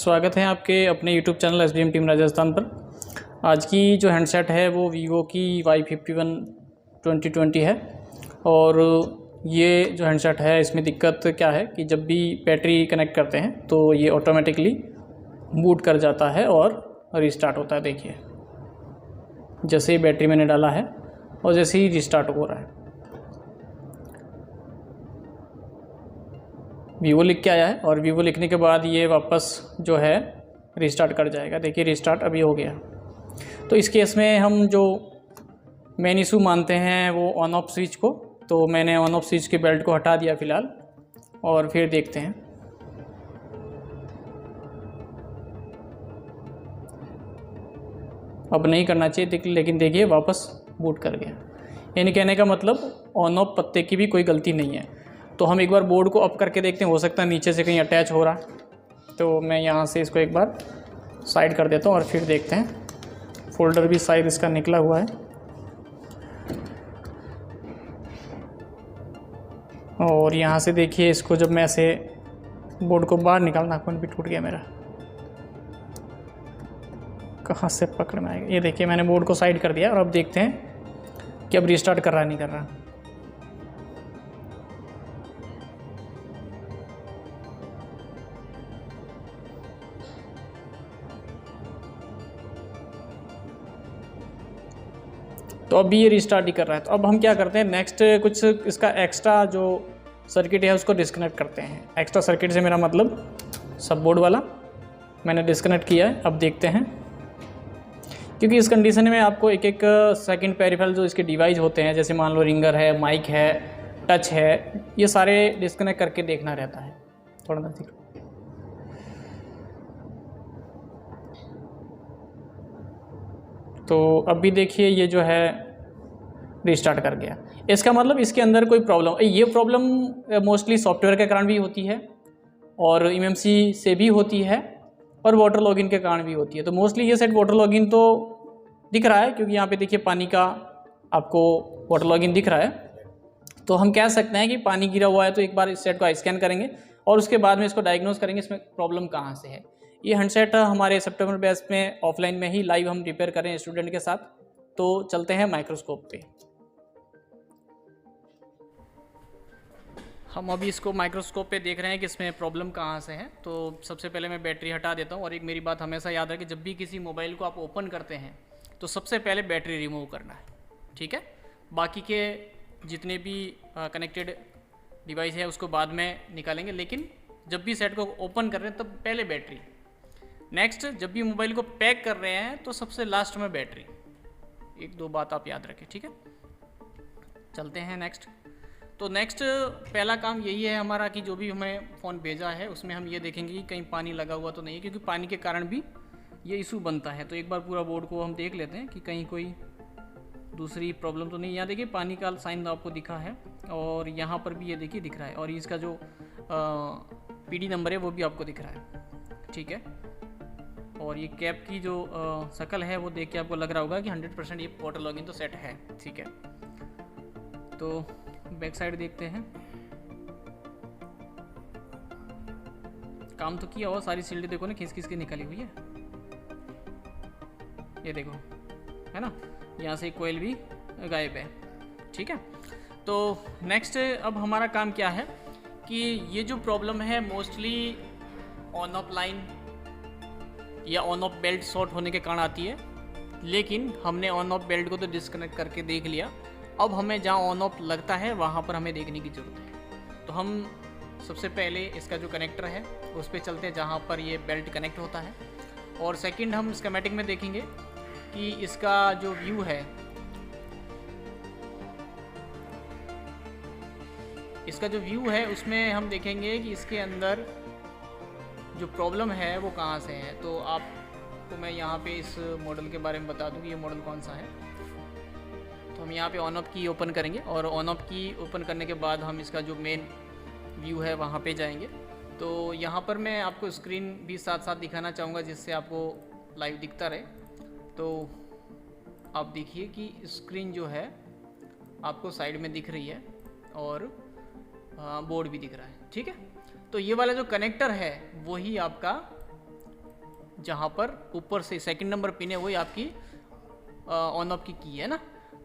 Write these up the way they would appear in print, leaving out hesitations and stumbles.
स्वागत है आपके अपने YouTube channel SBM team Rajasthan पर। आज की जो हैंडसेट है वो वीवो की Y51 2020 है। और ये जो हैंडसेट है इसमें दिक्कत क्या है कि जब भी बैटरी कनेक्ट करते हैं तो ये ऑटोमेटिकली बूट कर जाता है और रीस्टार्ट होता है। देखिए जैसे ही बैटरी मैंने डाला है और जैसे ही रीस्टार्ट हो रहा है, वीवो लिख के आया है और वीवो लिखने के बाद ये वापस जो है रीस्टार्ट कर जाएगा। देखिए रीस्टार्ट अभी हो गया। तो इस केस में हम जो मेन इशू मानते हैं वो ऑन ऑफ स्विच को, तो मैंने ऑन ऑफ स्विच के बेल्ट को हटा दिया फ़िलहाल और फिर देखते हैं। अब नहीं करना चाहिए लेकिन देखिए वापस बूट कर गया। यानी कहने का मतलब ऑन ऑफ पत्ते की भी कोई गलती नहीं है। तो हम एक बार बोर्ड को अप करके देखते हैं, हो सकता है नीचे से कहीं अटैच हो रहा। तो मैं यहाँ से इसको एक बार साइड कर देता हूँ और फिर देखते हैं। फोल्डर भी साइड इसका निकला हुआ है और यहाँ से देखिए इसको जब मैं ऐसे बोर्ड को बाहर निकाल, नाखून भी टूट गया मेरा, कहाँ से पकड़ में आएगा। ये देखिए मैंने बोर्ड को साइड कर दिया और अब देखते हैं कि अब रीस्टार्ट कर रहा है नहीं कर रहा। तो अभी ये रीस्टार्ट ही कर रहा है। तो अब हम क्या करते हैं, नेक्स्ट कुछ इसका एक्स्ट्रा जो सर्किट है उसको डिस्कनेक्ट करते हैं। एक्स्ट्रा सर्किट से मेरा मतलब सब बोर्ड वाला मैंने डिस्कनेक्ट किया है। अब देखते हैं, क्योंकि इस कंडीशन में आपको एक एक सेकंड पेरिफेरल जो इसके डिवाइस होते हैं, जैसे मान लो रिंगर है, माइक है, टच है, ये सारे डिस्कनेक्ट करके देखना रहता है। थोड़ा नज़दीक। तो अभी देखिए ये जो है रीस्टार्ट कर गया। इसका मतलब इसके अंदर कोई प्रॉब्लम, ये प्रॉब्लम मोस्टली सॉफ्टवेयर के कारण भी होती है और MMC से भी होती है और वाटर लॉगिन के कारण भी होती है। तो मोस्टली ये सेट वाटर लॉगिन तो दिख रहा है, क्योंकि यहाँ पे देखिए पानी का आपको वाटर लॉगिन दिख रहा है। तो हम कह सकते हैं कि पानी गिरा हुआ है। तो एक बार इस सेट को स्कैन करेंगे और उसके बाद में इसको डायग्नोज करेंगे इसमें प्रॉब्लम कहाँ से है। ये हैंडसेट हमारे सितंबर बैच में ऑफलाइन में ही लाइव हम रिपेयर करें स्टूडेंट के साथ। तो चलते हैं माइक्रोस्कोप पे। हम अभी इसको माइक्रोस्कोप पे देख रहे हैं कि इसमें प्रॉब्लम कहाँ से है। तो सबसे पहले मैं बैटरी हटा देता हूँ। और एक मेरी बात हमेशा याद है कि जब भी किसी मोबाइल को आप ओपन करते हैं तो सबसे पहले बैटरी रिमूव करना है, ठीक है। बाकी के जितने भी कनेक्टेड डिवाइस है उसको बाद में निकालेंगे, लेकिन जब भी सेट को ओपन कर रहे हैं तब पहले बैटरी। नेक्स्ट, जब भी मोबाइल को पैक कर रहे हैं तो सबसे लास्ट में बैटरी। एक दो बात आप याद रखें, ठीक है। चलते हैं नेक्स्ट। तो नेक्स्ट पहला काम यही है हमारा कि जो भी हमें फ़ोन भेजा है उसमें हम ये देखेंगे कि कहीं पानी लगा हुआ तो नहीं है, क्योंकि पानी के कारण भी ये इशू बनता है। तो एक बार पूरा बोर्ड को हम देख लेते हैं कि कहीं कोई दूसरी प्रॉब्लम तो नहीं। यहाँ देखिए पानी का साइन आपको दिखा है और यहाँ पर भी ये देखिए दिख रहा है और इसका जो PD नंबर है वो भी आपको दिख रहा है, ठीक है। और ये कैप की जो शक्ल है वो देख के आपको लग रहा होगा कि 100% ये वाटर लॉगिन तो सेट है, ठीक है। तो बैक साइड देखते हैं। काम तो किया हुआ, सारी सील्ड देखो ना खींच खींच के निकली हुई है, ये देखो, है ना। यहाँ से कोयल भी गायब है, ठीक है। तो नेक्स्ट अब हमारा काम क्या है कि ये जो प्रॉब्लम है मोस्टली ऑन ऑफ लाइन या ऑन ऑफ बेल्ट शॉर्ट होने के कारण आती है। लेकिन हमने ऑन ऑफ बेल्ट को तो डिस्कनेक्ट करके देख लिया। अब हमें जहाँ ऑन ऑफ लगता है वहाँ पर हमें देखने की ज़रूरत है। तो हम सबसे पहले इसका जो कनेक्टर है उस पर चलते हैं जहाँ पर ये बेल्ट कनेक्ट होता है। और सेकंड हम स्कीमेटिक में देखेंगे कि इसका जो व्यू है, उसमें हम देखेंगे कि इसके अंदर जो प्रॉब्लम है वो कहाँ से है। तो आपको मैं यहाँ पे इस मॉडल के बारे में बता दूँ कि ये मॉडल कौन सा है। तो हम यहाँ पे ऑन ऑफ की ओपन करेंगे और ऑन ऑफ की ओपन करने के बाद हम इसका जो मेन व्यू है वहाँ पे जाएंगे। तो यहाँ पर मैं आपको स्क्रीन भी साथ साथ दिखाना चाहूँगा जिससे आपको लाइव दिखता रहे। तो आप देखिए कि स्क्रीन जो है आपको साइड में दिख रही है और बोर्ड भी दिख रहा है, ठीक है। तो ये वाला जो कनेक्टर है वही आपका जहाँ पर ऊपर से सेकंड नंबर पिन है वही आपकी ऑन ऑफ की है ना।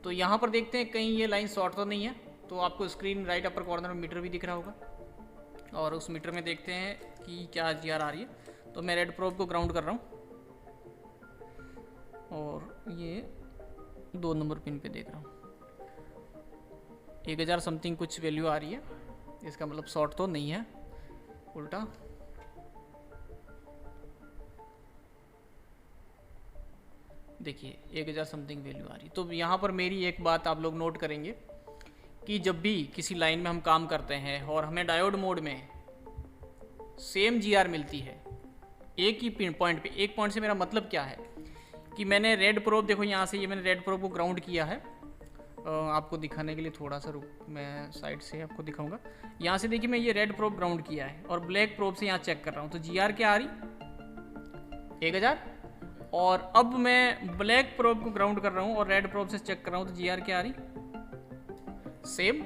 तो यहाँ पर देखते हैं कहीं ये लाइन शॉर्ट तो नहीं है। तो आपको स्क्रीन राइट अपर कॉर्नर में मीटर भी दिख रहा होगा, और उस मीटर में देखते हैं कि क्या GR आ रही है। तो मैं रेड प्रोब को ग्राउंड कर रहा हूँ और ये 2 नंबर पिन पे देख रहा हूँ 1000 समथिंग कुछ वैल्यू आ रही है। इसका मतलब शॉर्ट तो नहीं है, उल्टा देखिए 1000 समथिंग वैल्यू आ रही। तो यहाँ पर मेरी एक बात आप लोग नोट करेंगे कि जब भी किसी लाइन में हम काम करते हैं और हमें डायोड मोड में सेम GR मिलती है एक ही पॉइंट पे, एक पॉइंट से मेरा मतलब क्या है कि मैंने रेड प्रोब, देखो यहाँ से ये मैंने रेड प्रोब को ग्राउंड किया है। आपको दिखाने के लिए थोड़ा सा रुक, मैं साइड से आपको दिखाऊंगा। यहाँ से देखिए मैं ये रेड प्रोब ग्राउंड किया है और ब्लैक प्रोब से यहाँ चेक कर रहा हूँ। तो GR क्या आ रही 1000, और अब मैं ब्लैक प्रोब को ग्राउंड कर रहा हूँ और रेड प्रोब से चेक कर रहा हूँ तो GR क्या आ रही सेम।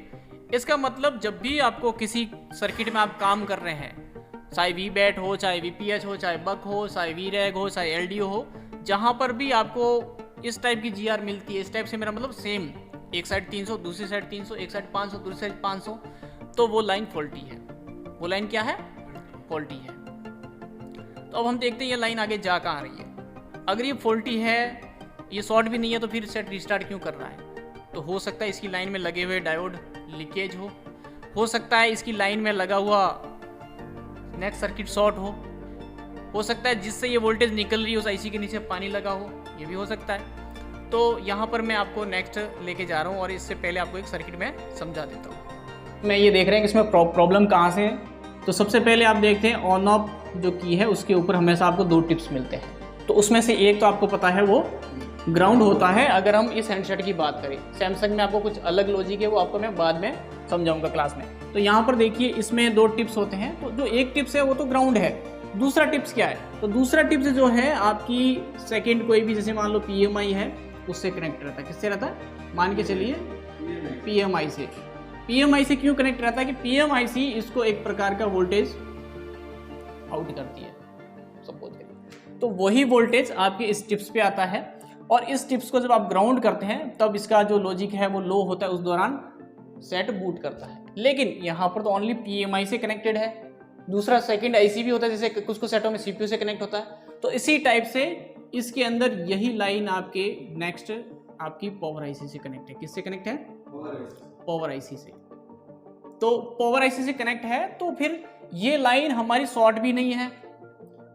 इसका मतलब जब भी आपको किसी सर्किट में आप काम कर रहे हैं, चाहे VBAT हो, चाहे VPH हो, चाहे बक हो, चाहे VREG हो, चाहे LDO हो, जहाँ पर भी आपको इस टाइप की GR मिलती है, इस टाइप से मेरा मतलब सेम, एक साइड 300 दूसरी साइड 300, एक साइड 500 दूसरी साइड 500, तो वो लाइन फॉल्टी है। वो लाइन क्या है? फॉल्टी है। तो अब हम देखते हैं ये लाइन आगे जा कहाँ रही है। अगर ये फॉल्टी है, ये शॉर्ट भी नहीं है, तो फिर सेट रिस्टार्ट क्यों कर रहा है? तो हो सकता है इसकी लाइन में लगे हुए डायोड लीकेज हो सकता है इसकी लाइन में लगा हुआ नेक्स्ट सर्किट शॉर्ट हो सकता है जिससे ये वोल्टेज निकल रही है उस IC के नीचे पानी लगा हो, ये भी हो सकता है। तो यहाँ पर मैं आपको नेक्स्ट लेके जा रहा हूँ और इससे पहले आपको एक सर्किट में समझा देता हूँ। मैं ये देख रहे हैं कि इसमें प्रॉब्लम कहाँ से है। तो सबसे पहले आप देखते हैं ऑन ऑफ जो की है उसके ऊपर हमेशा आपको 2 टिप्स मिलते हैं। तो उसमें से एक तो आपको पता है वो ग्राउंड होता है। अगर हम इस हैंडसेट की बात करें, सैमसंग में आपको कुछ अलग लॉजिक है, वो आपको मैं बाद में समझाऊंगा क्लास में। तो यहाँ पर देखिए इसमें 2 टिप्स होते हैं। तो जो एक टिप्स है वो तो ग्राउंड है। दूसरा टिप्स क्या है? तो दूसरा टिप्स जो है आपकी सेकंड कोई भी, जैसे मान लो PMI है, उससे कनेक्ट रहता है। किससे रहता है? मान के चलिए PMI से। PMI से क्यों कनेक्ट रहता है कि PMIC इसको एक प्रकार का वोल्टेज आउट करती है, सपोज करिए। तो वही वोल्टेज आपके इस टिप्स पे आता है और इस टिप्स को जब आप ग्राउंड करते हैं तब इसका जो लॉजिक है वो लो होता है, उस दौरान सेट बूट करता है। लेकिन यहाँ पर तो ओनली PMI से कनेक्टेड है। दूसरा सेकंड IC भी होता है, जैसे कुछ कुछ सेटों में CPU से कनेक्ट होता है। तो इसी टाइप से इसके अंदर यही लाइन आपके नेक्स्ट आपकी पावर IC से कनेक्ट है। किससे कनेक्ट है? पावर IC से। तो पावर IC से कनेक्ट है, तो फिर ये लाइन हमारी शॉर्ट भी नहीं है,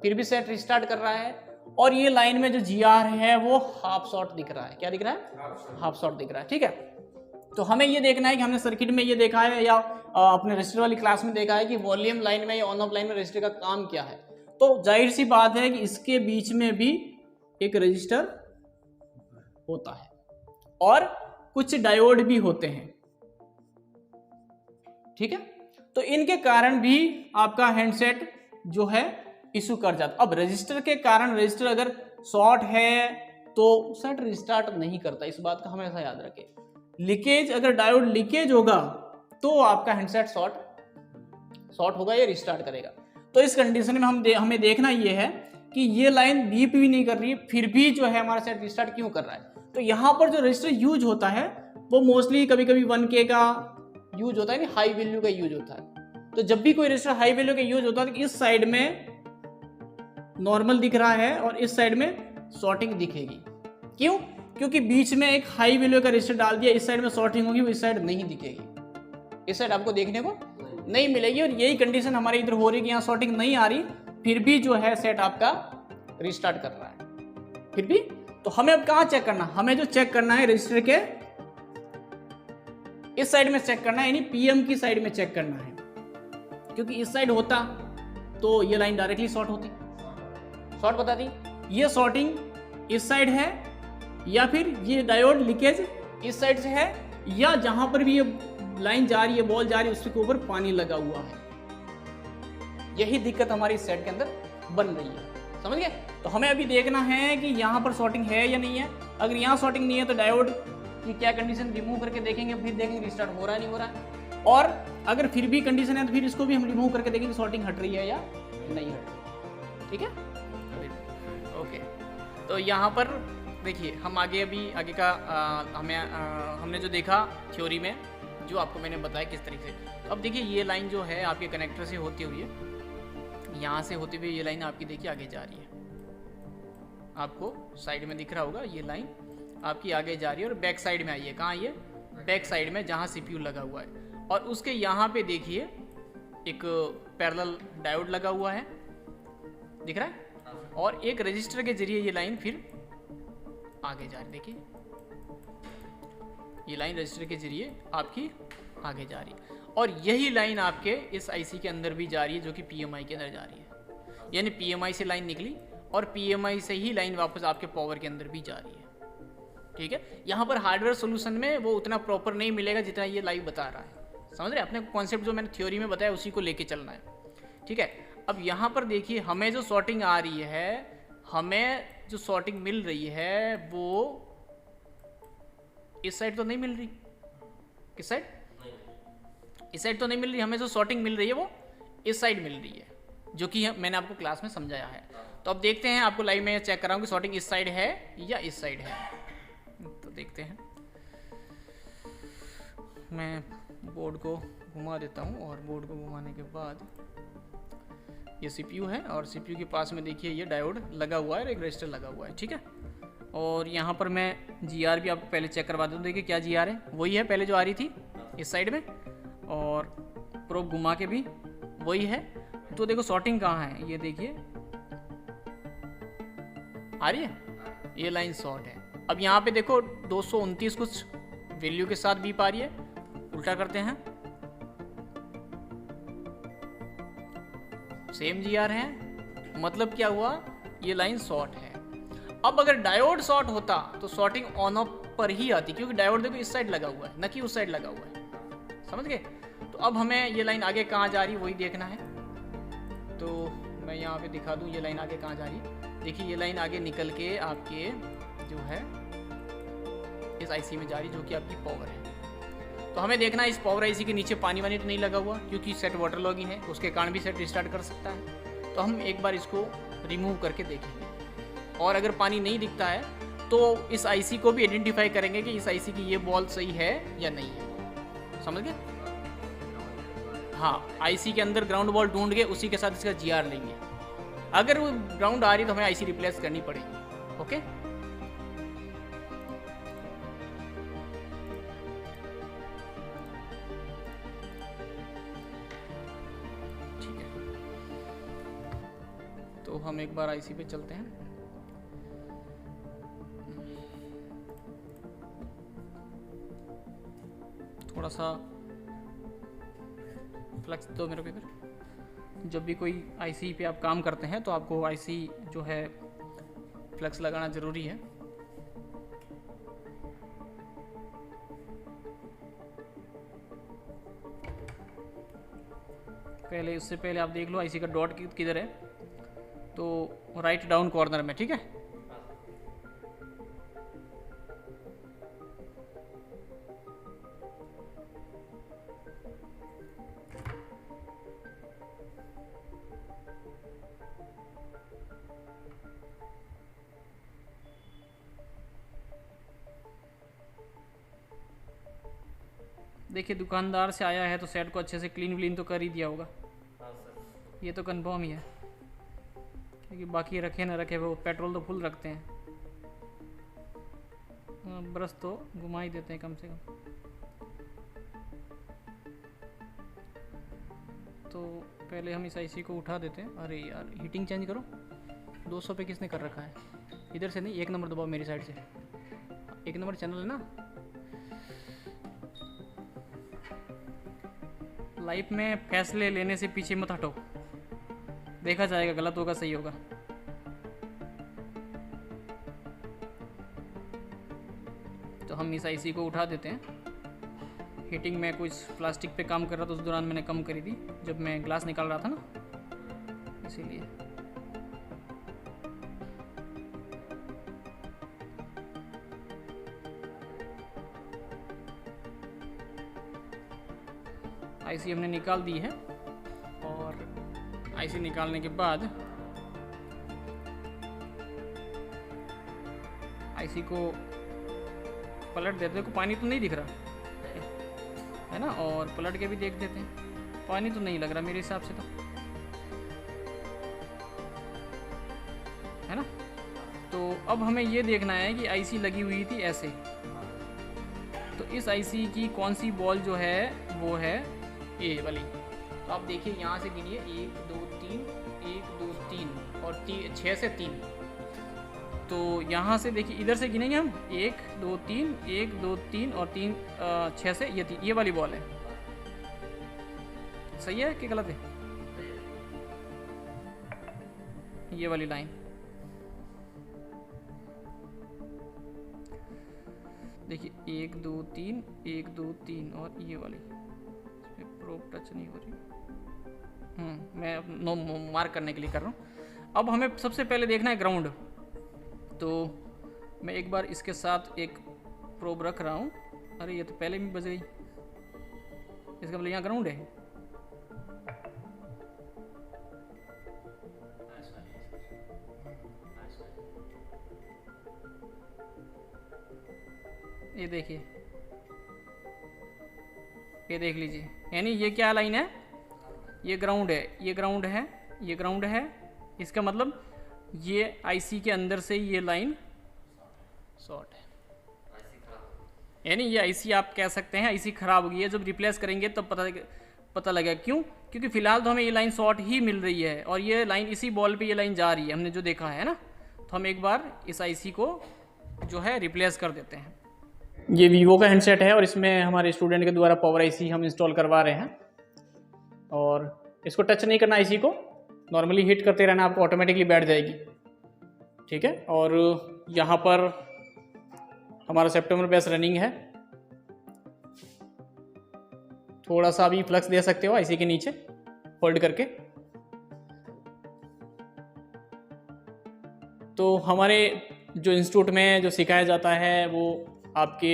फिर भी सेट रिस्टार्ट कर रहा है। और ये लाइन में जो GR है वो हाफ शॉर्ट दिख रहा है। क्या दिख रहा है? हाफ शॉर्ट दिख रहा है। ठीक है, तो हमें ये देखना है कि हमने सर्किट में ये देखा है या अपने रजिस्टर वाली क्लास में देखा है कि वॉल्यूम लाइन में या ऑन ऑफ लाइन में रजिस्टर का काम क्या है। तो जाहिर सी बात है कि इसके बीच में भी एक रजिस्टर होता है और कुछ डायोड भी होते हैं। ठीक है, तो इनके कारण भी आपका हैंडसेट जो है इशू कर जाता। अब रजिस्टर के कारण, रजिस्टर अगर शॉर्ट है तो सेट रिस्टार्ट नहीं करता, इस बात का हमेशा याद रखें। लीकेज, अगर डायोड लीकेज होगा तो आपका हैंडसेट शॉर्ट होगा या रिस्टार्ट करेगा। तो इस कंडीशन में हमें देखना ये है कि ये लाइन बीप भी नहीं कर रही है, फिर भी जो है हमारा सेट रिस्टार्ट क्यों कर रहा है। तो यहाँ पर जो रजिस्टर यूज होता है वो मोस्टली कभी कभी 1K का यूज होता है, हाई वैल्यू का यूज होता है। तो जब भी कोई रजिस्टर हाई वैल्यू का यूज होता है तो इस साइड में नॉर्मल दिख रहा है और इस साइड में शॉर्टिंग दिखेगी। क्यों? क्योंकि बीच में एक हाई वैल्यू का रजिस्टर डाल दिया, इस साइड में शॉर्टिंग होगी, वो इस साइड नहीं दिखेगी, इस साइड आपको देखने को नहीं मिलेगी। और यही कंडीशन हमारे इधर हो रही है कि यहाँ शॉर्टिंग नहीं आ रही, फिर भी जो है सेट आपका रिस्टार्ट कर रहा है फिर भी। तो हमें अब कहाँ चेक करना? हमें जो चेक करना है रजिस्टर के इस साइड में चेक करना है, यानी PM की साइड में चेक करना है। क्योंकि इस साइड होता तो ये लाइन डायरेक्टली शॉर्ट होती, शॉर्ट बताती। ये शॉर्टिंग इस साइड है या फिर ये डायोड लीकेज इस साइड से है, या जहां पर भी ये लाइन जा रही है, बॉल जा रही है, उसके ऊपर पानी लगा हुआ है। यही दिक्कत हमारी इस सेट के अंदर बन रही है, समझ गए? तो हमें अभी देखना है कि यहाँ पर शॉर्टिंग है या नहीं है। अगर यहाँ शॉर्टिंग नहीं है तो डायोड की क्या कंडीशन, रिमूव करके देखेंगे, फिर देखेंगे रिस्टार्ट हो रहा है नहीं हो रहा है। और अगर फिर भी कंडीशन है तो फिर इसको भी हम रिमूव करके देखेंगे शॉर्टिंग हट रही है या नहीं हट रही। ठीक है, तो यहाँ पर देखिए हम आगे आगे का हमने जो देखा थ्योरी में, जो आपको मैंने बताया किस तरीके से। तो अब देखिए ये लाइन जो है आपके कनेक्टर से होती हुई है, यहाँ से होते हुए ये लाइन आपकी देखिए आगे जा रही है, आपको साइड में दिख रहा होगा, ये लाइन आपकी आगे जा रही है और बैक साइड में आई है। कहाँ आई है? बैक साइड में, जहाँ CPU लगा हुआ है। और उसके यहाँ पे देखिए एक पैरेलल डायोड लगा हुआ है, दिख रहा है, और एक रजिस्टर के जरिए ये लाइन फिर आगे जा रही है। देखिए ये लाइन रजिस्टर के जरिए आपकी आगे जा रही है, और यही लाइन आपके इस IC के अंदर भी जा रही है, जो कि PMI के अंदर जा रही है। यानी PMI से लाइन निकली और PMI से ही लाइन वापस आपके पावर के अंदर भी जा रही है। ठीक है, यहाँ पर हार्डवेयर सोल्यूशन में वो उतना प्रॉपर नहीं मिलेगा जितना ये लाइव बता रहा है। समझ रहे? अपने कॉन्सेप्ट जो मैंने थ्योरी में बताया उसी को लेके चलना है। ठीक है, अब यहाँ पर देखिए हमें जो सॉर्टिंग आ रही है, हमें जो सॉर्टिंग मिल रही है वो इस साइड तो नहीं मिल रही। किस साइड? इस साइड तो नहीं मिल रही। हमें जो सॉर्टिंग मिल रही है वो इस साइड मिल रही है, जो कि मैंने आपको क्लास में समझाया है। तो अब देखते हैं, आपको लाइव में चेक कराऊंगी सॉर्टिंग इस साइड है या इस साइड है। तो देखते हैं, मैं बोर्ड को घुमा देता हूँ, और बोर्ड को घुमाने के बाद ये CPU है, और CPU के पास में देखिए ये डायोड लगा हुआ है और एक रजिस्टर लगा हुआ है। ठीक है, और यहाँ पर मैं GR भी आपको पहले चेक करवा देता हूँ। देखिए क्या GR है, वही है पहले जो आ रही थी इस साइड में, और प्रोब घुमा के भी वही है। तो देखो सॉर्टिंग कहाँ है, ये देखिए आ रही है, ये लाइन शॉर्ट है। अब यहाँ पे देखो 229 कुछ वैल्यू के साथ बीप आ रही है। उल्टा करते हैं, सेम GR है, मतलब क्या हुआ, ये लाइन शॉर्ट है। अब अगर डायोड शॉर्ट होता तो शॉर्टिंग ऑन ऑफ पर ही आती, क्योंकि डायोड देखो इस साइड लगा हुआ है, न कि उस साइड लगा हुआ है। समझ गए? तो अब हमें ये लाइन आगे कहाँ जा रही है वही देखना है। तो मैं यहाँ पे दिखा दूँ ये लाइन आगे कहाँ जा रही है। देखिए ये लाइन आगे निकल के आपके जो है इस IC में जा रही है, जो कि आपकी पावर है। तो हमें देखना है इस पावर IC के नीचे पानी वानी तो नहीं लगा हुआ, क्योंकि सेट वाटर लॉगिंग है, उसके कारण भी सेट रिस्टार्ट कर सकता है। तो हम एक बार इसको रिमूव करके देखेंगे, और अगर पानी नहीं दिखता है तो इस IC को भी आइडेंटिफाई करेंगे कि इस IC की ये बॉल सही है या नहीं है। समझ गए? हाँ, IC के अंदर ग्राउंड बॉल ढूंढ के उसी के साथ इसका GR लेंगे। अगर वो ग्राउंड आ रही तो हमें IC रिप्लेस करनी पड़ेगी। ओके, ठीक है, तो हम एक बार IC पे चलते हैं। थोड़ा सा फ्लक्स दो मेरे को इधर। जब भी कोई IC पे आप काम करते हैं तो आपको IC जो है फ्लक्स लगाना ज़रूरी है। पहले उससे पहले आप देख लो IC का डॉट किधर है, तो राइट डाउन कॉर्नर में। ठीक है, देखिए दुकानदार से आया है तो सेट को अच्छे से क्लीन व्लीन तो कर ही दिया होगा। ये तो कंफर्म ही है, क्योंकि बाकी रखे ना रखे वो पेट्रोल तो फुल रखते हैं। ब्रश तो घुमा ही देते हैं कम से कम। तो पहले हम इस IC को उठा देते हैं। अरे यार हीटिंग चेंज करो, 200 पे किसने कर रखा है? इधर से नहीं, 1 नंबर दबाओ मेरी साइड से, 1 नंबर चैनल है ना। लाइफ में फैसले लेने से पीछे मत हटो, देखा जाएगा गलत होगा सही होगा। तो हम इस IC को उठा देते हैं। हीटिंग में कुछ प्लास्टिक पे काम कर रहा था, उस दौरान मैंने कम करी थी जब मैं ग्लास निकाल रहा था ना, इसीलिए। IC हमने निकाल दी है, और IC निकालने के बाद आईसी को पलट देते हैं, को पानी तो नहीं दिख रहा है ना, और पलट के भी देख देते हैं, पानी तो नहीं लग रहा मेरे हिसाब से तो, है ना। तो अब हमें ये देखना है कि आईसी लगी हुई थी ऐसे, तो इस आईसी की कौन सी बॉल जो है वो है ए वाली। तो आप देखिए यहाँ से गिनिए 1 2 3 1 2 3 और 6 से 3। तो यहाँ से देखिए इधर से गिनेंगे हम 1 2 3 1 2 3 और 3 6 से ये वाली बॉल है। सही है कि गलत है? ये वाली लाइन देखिए 1 2 3 1 2 3 और ये वाली प्रोब टच नहीं हो रही। मैं नो मार्क करने के लिए कर रहा हूँ। अब हमें सबसे पहले देखना है ग्राउंड। तो मैं एक बार इसके साथ एक प्रोब रख रहा हूँ। अरे ये तो पहले भी बज गई, इसका मतलब यहाँ ग्राउंड है। ये देखिए, ये देख लीजिए, यानी ये क्या लाइन है, ये ग्राउंड है, ये ग्राउंड है, ये ग्राउंड है। इसका मतलब ये आईसी के अंदर से ये लाइन शॉर्ट है, यानी ये आईसी आप कह सकते हैं आईसी खराब हो गई है। जब रिप्लेस करेंगे तब पता लगेगा क्यों, क्योंकि फिलहाल तो हमें ये लाइन शॉर्ट ही मिल रही है और ये लाइन इसी बॉल पे ये लाइन जा रही है, हमने जो देखा है ना। तो हम एक बार इस आईसी को जो है रिप्लेस कर देते हैं। ये वीवो का हैंडसेट है और इसमें हमारे स्टूडेंट के द्वारा पावर आईसी हम इंस्टॉल करवा रहे हैं। और इसको टच नहीं करना, आईसी को नॉर्मली हिट करते रहना, आपको ऑटोमेटिकली बैठ जाएगी, ठीक है। और यहाँ पर हमारा सेप्टेम्बर बेस रनिंग है। थोड़ा सा अभी फ्लक्स दे सकते हो आईसी के नीचे होल्ड करके। तो हमारे जो इंस्टीट्यूट में जो सिखाया जाता है वो आपके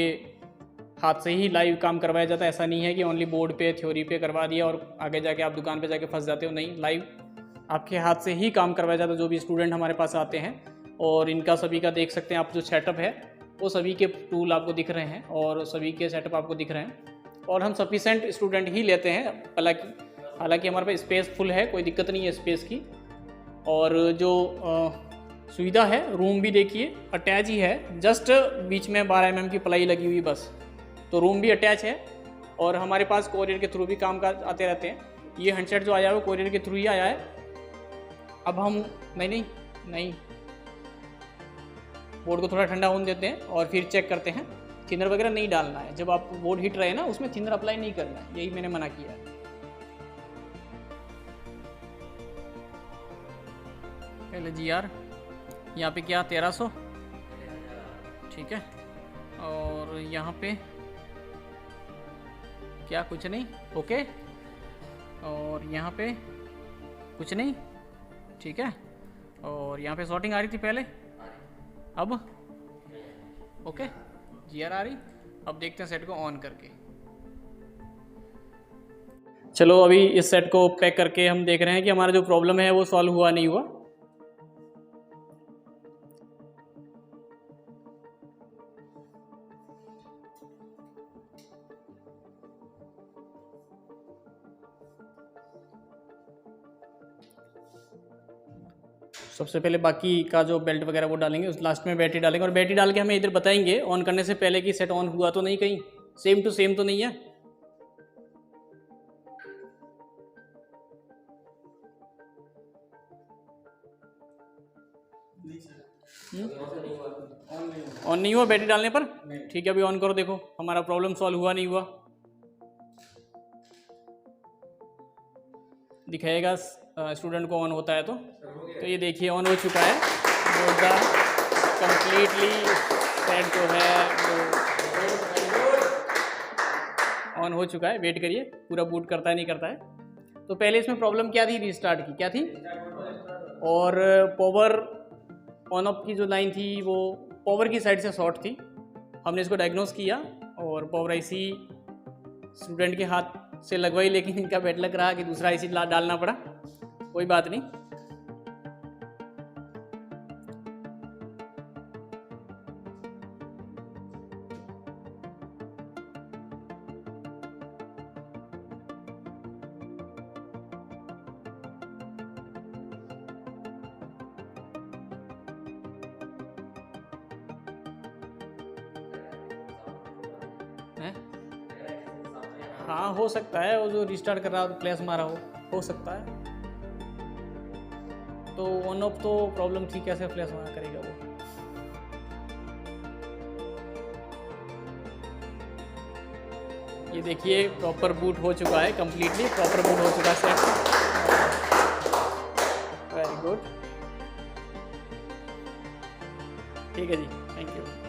हाथ से ही लाइव काम करवाया जाता है। ऐसा नहीं है कि ओनली बोर्ड पे थ्योरी पे करवा दिया और आगे जाके आप दुकान पे जाके फंस जाते हो। नहीं, लाइव आपके हाथ से ही काम करवाया जाता है। जो भी स्टूडेंट हमारे पास आते हैं, और इनका सभी का देख सकते हैं आप, जो सेटअप है वो सभी के टूल आपको दिख रहे हैं और सभी के सेटअप आपको दिख रहे हैं। और हम सफिशेंट स्टूडेंट ही लेते हैं, हालांकि हमारे पास स्पेस फुल है, कोई दिक्कत नहीं है स्पेस की। और जो सुविधा है, रूम भी देखिए अटैच ही है, जस्ट बीच में 12 mm की प्लाई लगी हुई बस। तो रूम भी अटैच है और हमारे पास कोरियर के थ्रू भी काम का आते रहते हैं। ये हैंडसेट जो आया है वो कोरियर के थ्रू ही आया है। अब हम नहीं बोर्ड को थोड़ा ठंडा होने देते हैं और फिर चेक करते हैं। थिनर वगैरह नहीं डालना है, जब आप बोर्ड हीट रहे ना उसमें थिनर अप्लाई नहीं करना है, यही मैंने मना किया है। पहले GR यहाँ पे क्या 1300, ठीक है। और यहाँ पे क्या कुछ नहीं, ओके। और यहाँ पे कुछ नहीं, ठीक है। और यहाँ पे शॉर्टिंग आ रही थी पहले, अब ओके, GR आ रही। अब देखते हैं सेट को ऑन करके। चलो अभी इस सेट को पैक करके हम देख रहे हैं कि हमारा जो प्रॉब्लम है वो सॉल्व हुआ नहीं हुआ। सबसे पहले बाकी का जो बेल्ट वगैरह वो डालेंगे, उस लास्ट में बैटरी डालेंगे। और बैटरी डाल के हमें इधर बताएंगे ऑन करने से पहले कि सेट ऑन हुआ तो नहीं, कहीं सेम टू सेम तो नहीं है। ऑन नहीं हुआ बैटरी डालने पर, ठीक है। अभी ऑन करो, देखो हमारा प्रॉब्लम सॉल्व हुआ नहीं हुआ, दिखाएगा स्टूडेंट को ऑन होता है। तो ये देखिए ऑन हो चुका है, कंप्लीटली सेट जो है वो ऑन हो चुका है। वेट करिए, पूरा बूट करता है नहीं करता है। तो पहले इसमें प्रॉब्लम क्या थी, रीस्टार्ट की क्या थी, और पावर ऑन ऑफ की जो लाइन थी वो पावर की साइड से शॉर्ट थी। हमने इसको डायग्नोस किया और पावर आईसी स्टूडेंट के हाथ से लगवाई, लेकिन इनका बैड लक रहा कि दूसरा आईसी डालना पड़ा। कोई बात नहीं, हाँ हो सकता है, वो जो रिस्टार्ट कर रहा हो फ्लैश मारा हो सकता है। तो ऑन ऑफ तो प्रॉब्लम थी, कैसे फ्लैश मारा करेगा वो। ये देखिए प्रॉपर बूट हो चुका है, कंप्लीटली प्रॉपर बूट हो चुका है सेट। वेरी गुड, ठीक है जी, थैंक यू।